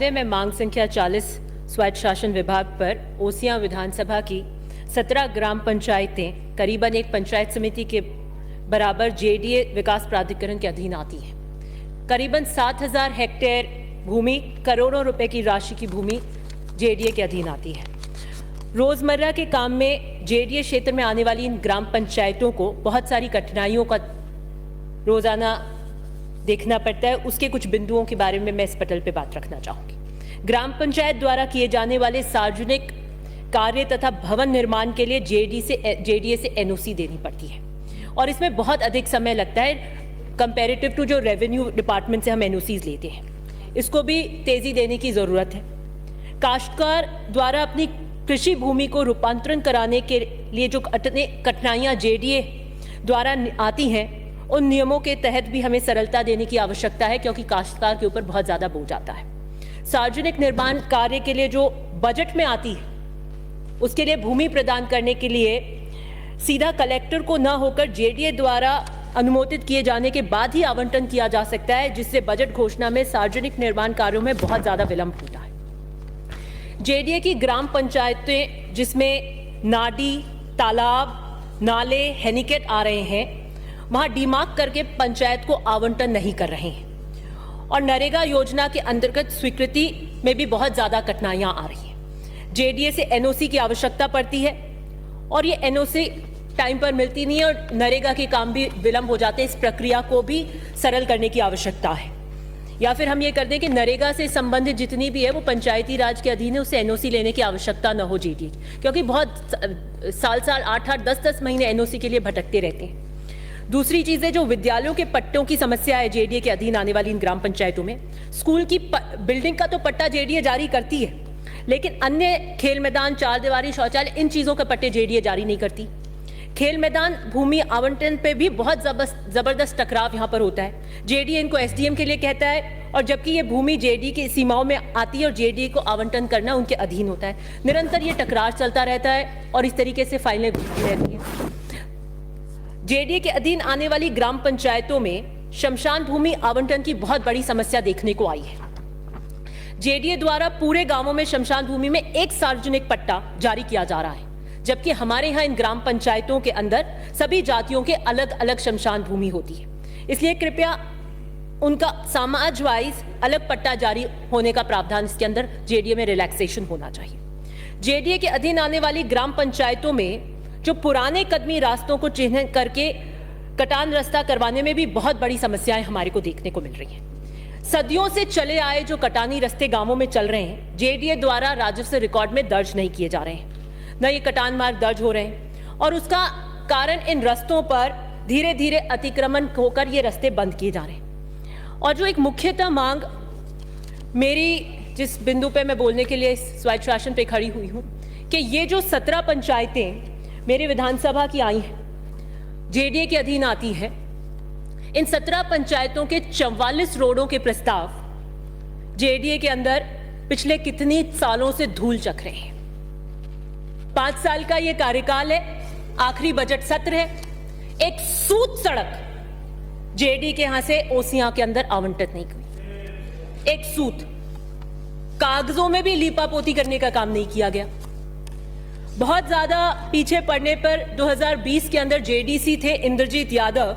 पहले मैं मांग संख्या 40 स्वायत्त शासन विभाग पर ओसियां विधानसभा की 17 ग्राम पंचायतें करीबन एक पंचायत समिति के बराबर जेडीए विकास प्राधिकरण के अधीन आती हैं। करीबन 7,000 हेक्टेयर भूमि, करोड़ों रुपए की राशि की भूमि जेडीए के अधीन आती है। रोजमर्रा के काम में जेडीए क्षेत्र में आने वाली इन ग्राम पंचायतों को बहुत सारी कठिनाइयों का रोजाना देखना पड़ता है। उसके कुछ बिंदुओं के बारे में मैं इस पटल पे बात रखना चाहूंगी। ग्राम पंचायत द्वारा किए जाने वाले सार्वजनिक कार्य तथा भवन निर्माण के लिए जेडीए से एनओसी देनी पड़ती है और इसमें बहुत अधिक समय लगता है कंपैरेटिव टू जो रेवेन्यू डिपार्टमेंट से हम एनओसीज लेते हैं। इसको भी तेजी देने की जरूरत है। काश्तकार द्वारा अपनी कृषि भूमि को रूपांतरण कराने के लिए जो कठिनाइयां जेडीए द्वारा आती हैं, उन नियमों के तहत भी हमें सरलता देने की आवश्यकता है, क्योंकि काश्तकार के ऊपर बहुत ज्यादा बोझ आता है। सार्वजनिक निर्माण कार्य के लिए जो बजट में आती है, उसके लिए भूमि प्रदान करने के लिए सीधा कलेक्टर को न होकर जेडीए द्वारा अनुमोदित किए जाने के बाद ही आवंटन किया जा सकता है, जिससे बजट घोषणा में सार्वजनिक निर्माण कार्यों में बहुत ज्यादा विलंब होता है। जेडीए की ग्राम पंचायतें जिसमें नाडी, तालाब, नाले, हेनिकेट आ रहे हैं, वहां डीमार्क करके पंचायत को आवंटन नहीं कर रहे हैं और नरेगा योजना के अंतर्गत स्वीकृति में भी बहुत ज्यादा कठिनाइयां आ रही हैं। जेडीए से एनओसी की आवश्यकता पड़ती है और ये एनओसी टाइम पर मिलती नहीं है और नरेगा के काम भी विलंब हो जाते हैं। इस प्रक्रिया को भी सरल करने की आवश्यकता है, या फिर हम ये कर दें कि नरेगा से संबंधित जितनी भी है वो पंचायती राज के अधीन है, उससे एनओसी लेने की आवश्यकता न हो जेडीए, क्योंकि बहुत साल 8-8, 10-10 महीने एनओसी के लिए भटकते रहते हैं। दूसरी चीज है जो विद्यालयों के पट्टों की समस्या है जेडीए के अधीन आने वाली इन ग्राम पंचायतों में। स्कूल की बिल्डिंग का तो पट्टा जेडीए जारी करती है, लेकिन अन्य खेल मैदान, चार दीवारी, शौचालय, इन चीजों के पट्टे जेडीए जारी नहीं करती। खेल मैदान भूमि आवंटन पे भी बहुत जबरदस्त टकराव यहां पर होता है। जेडीए इनको एसडीएम के लिए कहता है और जबकि ये भूमि जेडीए की सीमाओं में आती है और जेडीए को आवंटन करना उनके अधीन होता है। निरंतर ये टकराव चलता रहता है और इस तरीके से फाइलें घूमती रहती हैं। जेडीए के अधीन आने वाली ग्राम पंचायतों में शमशान भूमि आवंटन की बहुत बड़ी समस्या देखने को आई है। जेडीए द्वारा पूरे गांवों में शमशान भूमि में एक सार्वजनिक पट्टा जारी किया जा रहा है, जबकि हमारे यहाँ इन ग्राम पंचायतों के अंदर सभी जातियों के अलग अलग शमशान भूमि होती है। इसलिए कृपया उनका समाज वाइज अलग पट्टा जारी होने का प्रावधान इसके अंदर जेडीए में रिलैक्सेशन होना चाहिए। जेडीए के अधीन आने वाली ग्राम पंचायतों में जो पुराने कदमी रास्तों को चिन्हित करके कटान रास्ता करवाने में भी बहुत बड़ी समस्याएं हमारे को देखने को मिल रही हैं। सदियों से चले आए जो कटानी रास्ते गांवों में चल रहे हैं, जेडीए द्वारा राजस्व रिकॉर्ड में दर्ज नहीं किए जा रहे हैं, न ये कटान मार्ग दर्ज हो रहे हैं और उसका कारण इन रास्तों पर धीरे धीरे अतिक्रमण होकर ये रास्ते बंद किए जा रहे हैं। और जो एक मुख्यतः मांग मेरी जिस बिंदु पे मैं बोलने के लिए स्वायत्त शासन पे खड़ी हुई हूं कि ये जो 17 पंचायतें मेरे विधानसभा की आई हैं, जेडीए के अधीन आती है, इन 17 पंचायतों के 44 रोडों के प्रस्ताव जेडीए के अंदर पिछले कितनी सालों से धूल चख रहे हैं। 5 साल का ये कार्यकाल है, आखिरी बजट सत्र है, एक सूत सड़क जेडीए के यहां से ओसियां के अंदर आवंटित नहीं हुई। एक सूत, कागजों में भी लीपापोती करने का काम नहीं किया गया। बहुत ज्यादा पीछे पड़ने पर 2020 के अंदर जेडीसी थे इंद्रजीत यादव,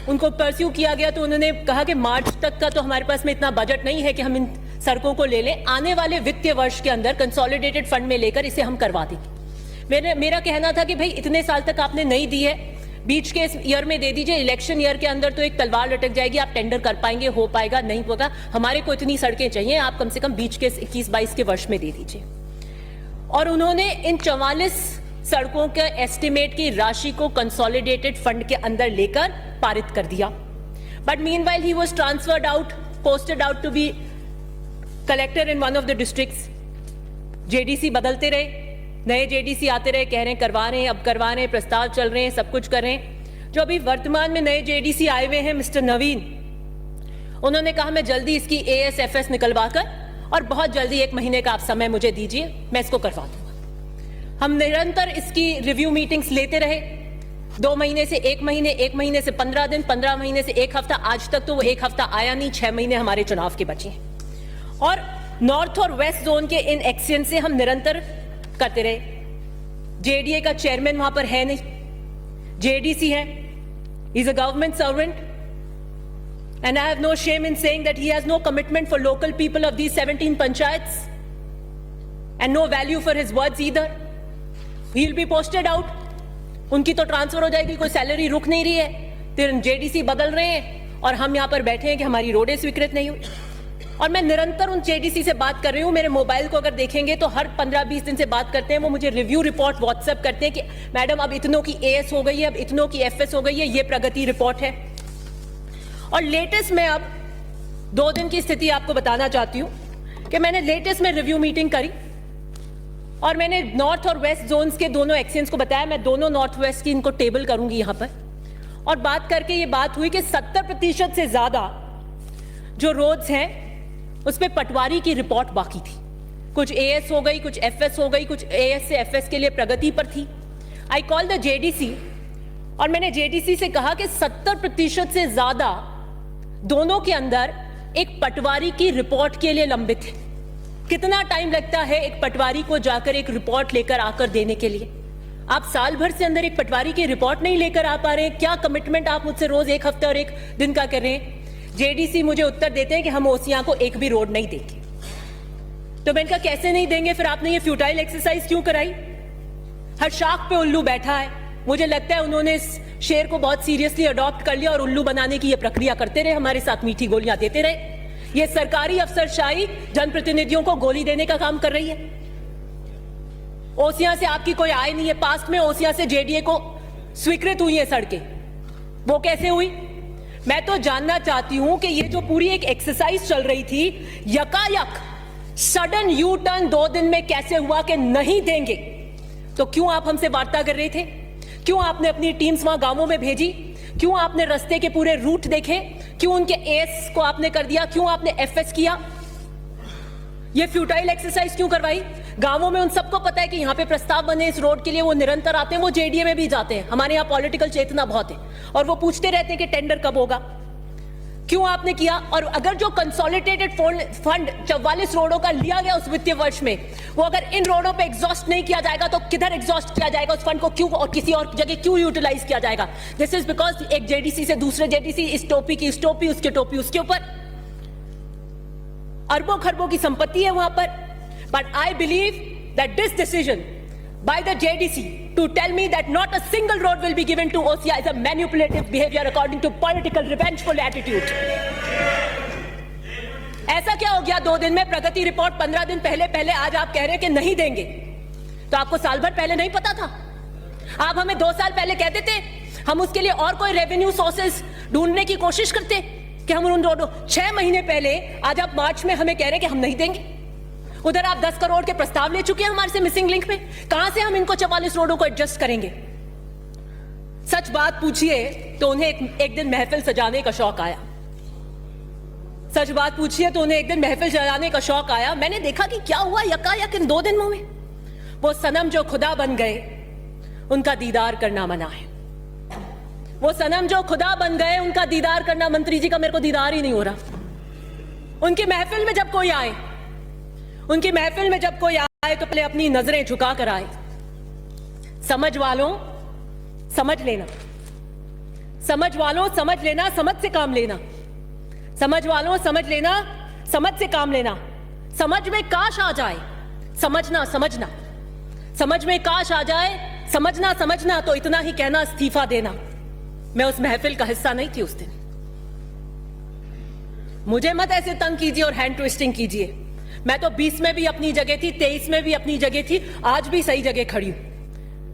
उनको परस्यू किया गया तो उन्होंने कहा कि मार्च तक का तो हमारे पास में इतना बजट नहीं है कि हम इन सड़कों को ले लें, आने वाले वित्तीय वर्ष के अंदर कंसोलिडेटेड फंड में लेकर इसे हम करवा देंगे। मेरा कहना था कि भाई इतने साल तक आपने नहीं दी है, बीच के ईयर में दे दीजिए, इलेक्शन ईयर के अंदर तो एक तलवार लटक जाएगी, आप टेंडर कर पाएंगे, हो पाएगा, नहीं होगा, हमारे को इतनी सड़कें चाहिए, आप कम से कम बीच के 21-22 के वर्ष में दे दीजिए। और उन्होंने इन 44 सड़कों के एस्टिमेट की राशि को कंसोलिडेटेड फंड के अंदर लेकर पारित कर दिया। But meanwhile he was transferred out, posted out to be collector in one of the districts. JDC बदलते रहे, नए जेडीसी आते रहे, कह रहे हैं करवा रहे हैं, अब करवा रहे हैं, प्रस्ताव चल रहे हैं, सब कुछ कर रहे हैं। जो अभी वर्तमान में नए जेडीसी आए हुए हैं, मिस्टर नवीन, उन्होंने कहा मैं जल्दी इसकी ASFS निकलवा कर और बहुत जल्दी 1 महीने का आप समय मुझे दीजिए, मैं इसको करवा दूंगा। हम निरंतर इसकी रिव्यू मीटिंग्स लेते रहे, 2 महीने से 1 महीने, 1 महीने से 15 दिन, 15 महीने से 1 हफ्ता, आज तक तो वो 1 हफ्ता आया नहीं, 6 महीने हमारे चुनाव के बचे हैं। और नॉर्थ और वेस्ट जोन के इन एक्सचेंज से हम निरंतर करते रहे। जेडीए का चेयरमैन वहां पर है नहीं, जेडीसी है, is a government servant, and I have no shame in saying that he has no commitment for local people of these 17 panchayats and no value for his words either. He'll be posted out. उनकी तो transfer हो जाएगी, कोई salary रुक नहीं रही है, फिर जेडीसी बदल रहे हैं और हम यहां पर बैठे हैं कि हमारी रोडें स्वीकृत नहीं हुई। और मैं निरंतर उन जेडीसी से बात कर रही हूं। मेरे मोबाइल को अगर देखेंगे तो हर 15-20 दिन से बात करते हैं, वो मुझे रिव्यू रिपोर्ट व्हाट्सएप करते हैं कि मैडम अब इतनों की एएस हो गई है, अब इतनों की एफएस हो गई है, ये प्रगति रिपोर्ट है। और लेटेस्ट में अब 2 दिन की स्थिति आपको बताना चाहती हूं कि मैंने लेटेस्ट में रिव्यू मीटिंग करी और मैंने नॉर्थ और वेस्ट जोन्स के दोनों एक्सचेंज को बताया। मैं दोनों नॉर्थ वेस्ट की इनको टेबल करूंगी यहां पर, और बात करके ये बात हुई कि 70% से ज्यादा जो रोड्स हैं उस पे पटवारी की रिपोर्ट बाकी थी। कुछ एएस हो गई, कुछ एफएस हो गई, कुछ एएस से एफएस के लिए प्रगति पर थी। आई कॉल द जेडीसी और मैंने जेडीसी से कहा कि 70% से ज्यादा दोनों के अंदर एक पटवारी की रिपोर्ट के लिए लंबित है। कितना टाइम लगता है एक पटवारी को जाकर एक रिपोर्ट लेकर आकर देने के लिए? आप साल भर से अंदर एक पटवारी की रिपोर्ट नहीं लेकर आ पा रहे हैं। क्या कमिटमेंट आप मुझसे रोज 1 हफ्ते और 1 दिन का कर रहे हैं? जेडीसी मुझे उत्तर देते हैं कि हम ओसियां को एक भी रोड नहीं देंगे। तो मैंने कहा कैसे नहीं देंगे? फिर आपने ये फ्यूटाइल एक्सरसाइज क्यों कराई? हर शाख पे उल्लू बैठा है। मुझे लगता है उन्होंने इस शेर को बहुत सीरियसली अडॉप्ट कर लिया और उल्लू बनाने की ये प्रक्रिया करते रहे, हमारे साथ मीठी गोलियां देते रहे। ये सरकारी अफसरशाही जनप्रतिनिधियों को गोली देने का काम कर रही है। ओसियां से आपकी कोई आय नहीं है। पास्ट में ओसियां से जेडीए को स्वीकृत हुई है सड़कें, वो कैसे हुई? मैं तो जानना चाहती हूं कि ये जो पूरी एक एक्सरसाइज चल रही थी, यकायक सडन यू टर्न 2 दिन में कैसे हुआ कि नहीं देंगे? तो क्यों आप हमसे वार्ता कर रहे थे? क्यों आपने अपनी टीम्स वहां गांवों में भेजी? क्यों आपने रास्ते के पूरे रूट देखे? क्यों उनके एएस को आपने कर दिया? क्यों आपने एफएस किया? ये फ्यूटाइल एक्सरसाइज क्यों करवाई? गांवों में उन सबको पता है कि यहां पे प्रस्ताव बने इस रोड के लिए, वो निरंतर आते हैं, वो जेडीए में भी जाते हैं। हमारे यहां पॉलिटिकल चेतना बहुत है और वो पूछते रहते हैं कि टेंडर कब होगा। क्यों आपने किया? और अगर जो कंसोलिडेटेड फंड 44 रोडों का लिया गया उस वित्तीय वर्ष में, वो अगर इन रोडों पे एग्जॉस्ट नहीं किया जाएगा तो किधर एग्जॉस्ट किया जाएगा? उस फंड को क्यों और किसी और जगह क्यों यूटिलाइज किया जाएगा? दिस इज बिकॉज एक जेडीसी से दूसरे जेडीसी, इस टोपी की इस टोपी, उसके टोपी उसके ऊपर अरबों खरबों की संपत्ति है वहां पर। But I believe that this decision by the JDC to tell me that not a single road will be given to OCI is a manipulative behavior according to political revengeful attitude. ऐसा क्या हो गया 2 दिन में? प्रगति report 15 दिन पहले आज आप कह रहे हैं कि नहीं देंगे, तो आपको साल भर पहले नहीं पता था? आप हमें 2 साल पहले कहते थे, हम उसके लिए और कोई रेवेन्यू सोर्सेस ढूंढने की कोशिश करते कि हम उन रोडों 6 महीने पहले, आज आप मार्च में हमें कह रहे हैं कि हम नहीं देंगे। उधर आप 10 करोड़ के प्रस्ताव ले चुके हैं हमारे से मिसिंग लिंक में। कहां से हम इनको 44 रोडों को एडजस्ट करेंगे? सच बात पूछिए तो उन्हें एक दिन महफिल सजाने का शौक आया। सच बात पूछिए तो उन्हें एक दिन महफिल सजाने का शौक आया। मैंने देखा कि क्या हुआ यकायक इन 2 दिनों में। वो सनम जो खुदा बन गए, उनका दीदार करना मना है। वो सनम जो खुदा बन गए, उनका दीदार करना, मंत्री जी का मेरे को दीदार ही नहीं हो रहा। उनकी महफिल में जब कोई आए, उनकी महफिल में जब कोई आए तो पहले अपनी नजरें झुका कर आए। समझ वालों समझ लेना, समझ वालों समझ लेना, समझ से काम लेना। समझ वालों समझ लेना, समझ से काम लेना। समझ में काश आ जाए, समझना समझना। समझ में काश आ जाए, समझना समझना, तो इतना ही कहना इस्तीफा देना। मैं उस महफिल का हिस्सा नहीं थी उस दिन। मुझे मत ऐसे तंग कीजिए और हैंड ट्विस्टिंग कीजिए। मैं तो 20 में भी अपनी जगह थी, 23 में भी अपनी जगह थी, आज भी सही जगह खड़ी हूं।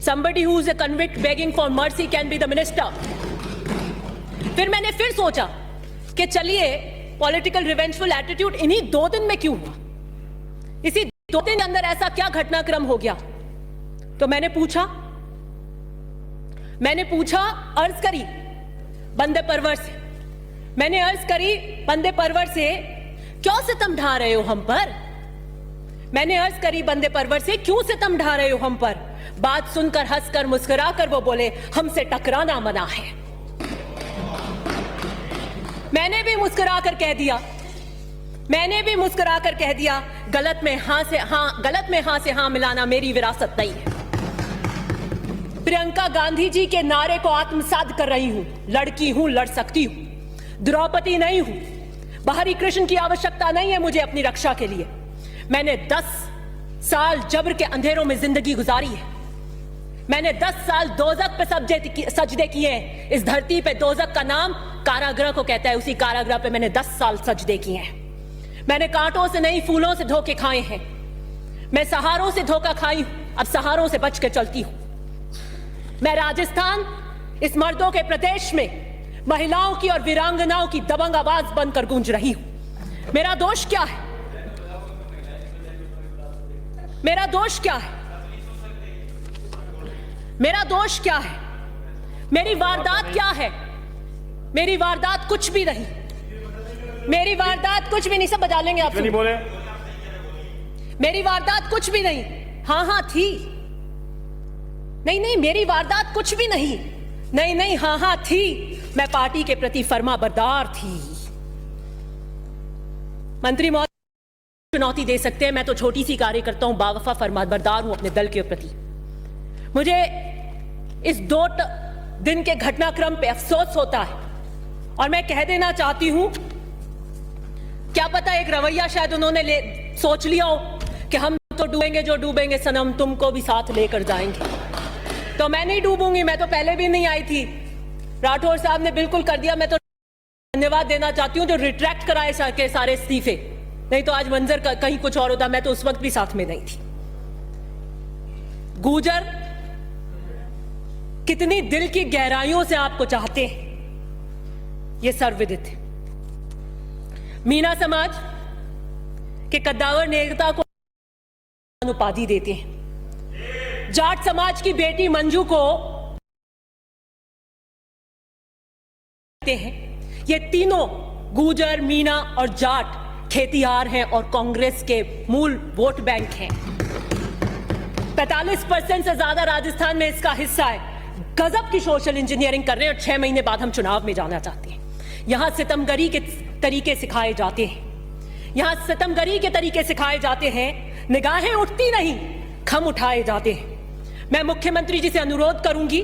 Somebody who is a convict begging for mercy can be the minister. फिर मैंने फिर सोचा कि चलिए पॉलिटिकल रिवेंजफुल एटीट्यूड इन्हीं 2 दिन में क्यों हुआ? इसी 2 दिन के अंदर ऐसा क्या घटनाक्रम हो गया? तो मैंने पूछा, अर्ज करी बंदे परवर से। मैंने अर्ज करी बंदे परवर से, क्यों सितम ढा रहे हो हम पर? मैंने अर्ज करी बंदे परवर से, क्यों सितम ढा रहे हो हम पर? बात सुनकर हंसकर मुस्कुराकर वो बोले, हमसे टकराना मना है। मैंने भी मुस्कुराकर कह दिया, मैंने भी मुस्कुराकर कह दिया, गलत में हां से हां मिलाना मेरी विरासत नहीं है। प्रियंका गांधी जी के नारे को आत्मसात कर रही हूं। लड़की हूं, लड़ सकती हूं, द्रौपदी नहीं हूं। बाहरी कृष्ण की आवश्यकता नहीं है मुझे अपनी रक्षा के लिए। मैंने 10 साल जबर के अंधेरों में जिंदगी गुजारी है। मैंने 10 साल दोजख पे सजदे किए हैं। इस धरती पे दोजख का नाम कारागृह को कहता है। उसी कारागृह पे मैंने 10 साल सजदे किए हैं। मैंने कांटों से नहीं, फूलों से धोखे खाए हैं। मैं सहारों से धोखा खाई हूं, अब सहारों से बच के चलती हूं। मैं राजस्थान, इस मर्दों के प्रदेश में महिलाओं की और वीरांगनाओं की दबंग आवाज बनकर गूंज रही हूं। मेरा दोष क्या है? मेरा दोष क्या है? मेरा दोष क्या है? मेरी वारदात क्या है? मेरी वारदात कुछ भी नहीं। मेरी वारदात कुछ भी नहीं। सब बजा लेंगे आप। नहीं बोले। मेरी वारदात कुछ भी नहीं। हाँ थी। नहीं, मेरी वारदात कुछ भी नहीं। नहीं, हाँ थी। मैं पार्टी के प्रति फर्माबरदार थी। मंत्री महोदय चुनौती दे सकते हैं, मैं तो छोटी सी कार्यकर्ता हूं, बावफा फर्माबरदार हूं अपने दल के प्रति। मुझे इस 2 दिन के घटनाक्रम पे अफसोस होता है और मैं कह देना चाहती हूं, क्या पता एक रवैया शायद उन्होंने सोच लिया हो कि हम तो डूबेंगे जो डूबेंगे सनम, तुमको भी साथ लेकर जाएंगे। तो मैं नहीं डूबूंगी। मैं तो पहले भी नहीं आई थी। राठौर साहब ने बिल्कुल कर दिया। मैं तो धन्यवाद देना चाहती हूं जो रिट्रैक्ट कराए के सारे इस्तीफे, नहीं तो आज मंजर कहीं कुछ और होता। मैं तो उस वक्त भी साथ में नहीं थी। गुर्जर कितनी दिल की गहराइयों से आपको चाहते हैं यह सर्वविदित है। मीना समाज के कद्दावर नेता को उपाधि देते हैं। जाट समाज की बेटी मंजू को हैं। ये तीनों गुर्जर, मीना और जाट खेतिहार हैं और कांग्रेस के मूल वोट बैंक हैं। 45% से ज्यादा राजस्थान में इसका हिस्सा है। गजब की सोशल इंजीनियरिंग कर रहे हैं और 6 महीने बाद हम चुनाव में जाना चाहते हैं। यहां सितमगरी के तरीके सिखाए जाते हैं। यहां सितमगरी के तरीके सिखाए जाते हैं। निगाहें उठती नहीं, खम उठाए जाते हैं। मैं मुख्यमंत्री जी से अनुरोध करूंगी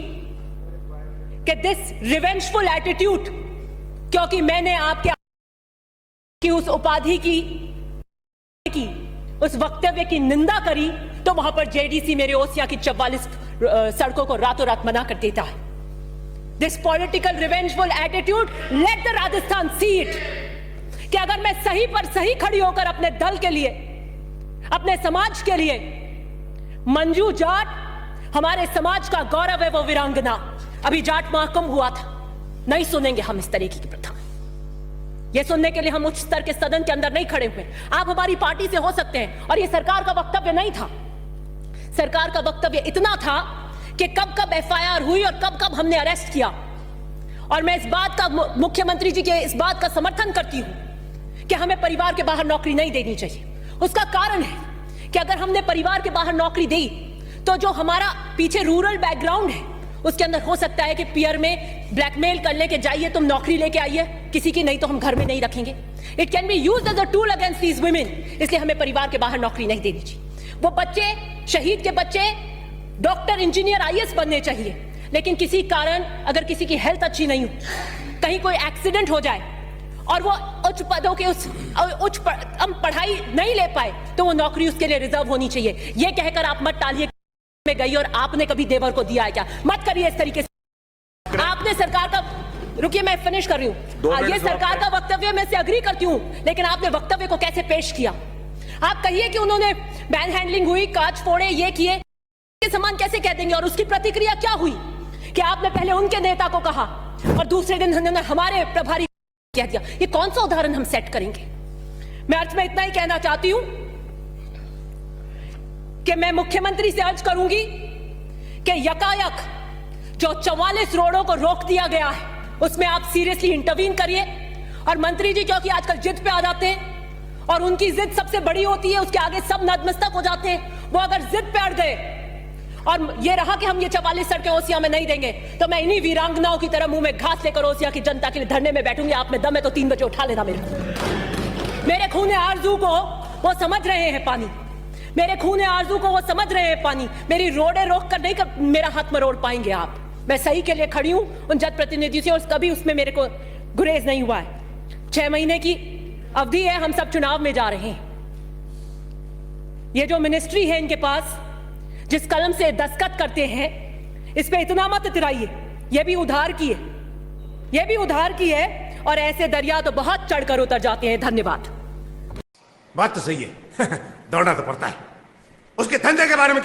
कि दिस रिवेंजफुल एटीट्यूड, क्योंकि मैंने आपके उस उपाधि की उस वक्तव्य की निंदा करी तो वहां पर जेडीसी मेरे ओसिया की 44 सड़कों को रातों रात मना कर देता है। This political revengeful attitude, let the Rajasthan see it, कि अगर मैं सही पर सही खड़ी होकर अपने दल के लिए, अपने समाज के लिए, मंजू जाट हमारे समाज का गौरव है, वो वीरांगना, अभी जाट महाकुंभ हुआ था, नहीं सुनेंगे हम इस तरीके की प्रथा। यह सुनने के लिए हम उच्च स्तर के सदन के अंदर नहीं खड़े हुए। आप हमारी पार्टी से हो सकते हैं और यह सरकार का वक्तव्य नहीं था। सरकार का वक्तव्य इतना था कि कब कब एफआईआर हुई और कब कब हमने अरेस्ट किया। और मैं इस बात का, मुख्यमंत्री जी के इस बात का समर्थन करती हूं कि हमें परिवार के बाहर नौकरी नहीं देनी चाहिए। उसका कारण है कि अगर हमने परिवार के बाहर नौकरी दी तो जो हमारा पीछे रूरल बैकग्राउंड है उसके अंदर हो सकता है कि पीआर में ब्लैकमेल कर ले के जाइए तुम नौकरी लेके आइए किसी की, नहीं तो हम घर में नहीं रखेंगे। It can be used as a tool against these women. इसलिए हमें परिवार के बाहर नौकरी नहीं देनी चाहिए। वो बच्चे, शहीद के बच्चे डॉक्टर, इंजीनियर, आईएएस बनने चाहिए, लेकिन किसी कारण अगर किसी की हेल्थ अच्छी नहीं हो, कहीं कोई एक्सीडेंट हो जाए और वो उच्च पदों के पढ़ाई नहीं ले पाए तो वो नौकरी उसके लिए रिजर्व होनी चाहिए। ये कहकर आप मत टालिए में गई और आपने कभी देवर को दिया है क्या? मत करिए इस तरीके से। आपने सरकार का, रुकिए मैं फिनिश कर रही हूं, ये सरकार का वक्तव्य मैं से अग्री करती हूं, लेकिन आपने वक्तव्य को कैसे पेश किया? आप कहिए कि उन्होंने बैन हैंडलिंग हुई, कांच फोड़े, ये किए, के समान कैसे कह देंगे? और उसकी प्रतिक्रिया क्या हुई कि आपने पहले उनके नेता को कहा और दूसरे दिन उन्होंने हमारे प्रभारी कह दिया। ये कौन सा उदाहरण हम सेट करेंगे? मैं अर्थ में इतना ही कहना चाहती हूं कि मैं मुख्यमंत्री से अर्ज करूंगी कि यकायक जो 44 रोडों को रोक दिया गया है उसमें आप सीरियसली इंटरवीन करिए। और मंत्री जी क्योंकि आजकल जिद पे आ जाते हैं और उनकी जिद सबसे बड़ी होती है, उसके आगे सब नतमस्तक हो जाते हैं। वो अगर जिद पे अड़ गए और ये रहा कि हम ये 44 सड़कें ओसिया में नहीं देंगे तो मैं इन्हीं वीरांगनाओं की तरह मुंह में घास लेकर ओसिया की जनता के लिए धरने में बैठूंगी। आप में दम है तो 3 बजे उठा लेना मेरे को। मेरे खून आरजू को वो समझ रहे हैं पानी, मेरे खून आरजू को वो समझ रहे हैं पानी। मेरी रोडे रोक कर नहीं कर मेरा हाथ मरोड़ पाएंगे आप। मैं सही के लिए खड़ी हूं उन जनप्रतिनिधि से, और कभी उसमें मेरे को गुरेज नहीं हुआ है। 6 महीने की अवधि है, हम सब चुनाव में जा रहे हैं। ये जो मिनिस्ट्री है इनके पास, जिस कलम से दस्तखत करते हैं, इस पे इतना मत इतराइए। ये भी उधार की है, ये भी उधार की है, और ऐसे दरिया तो बहुत चढ़कर उतर जाते हैं। धन्यवाद। बात तो सही है। दौड़ना तो पड़ता है। उसके धंधे के बारे में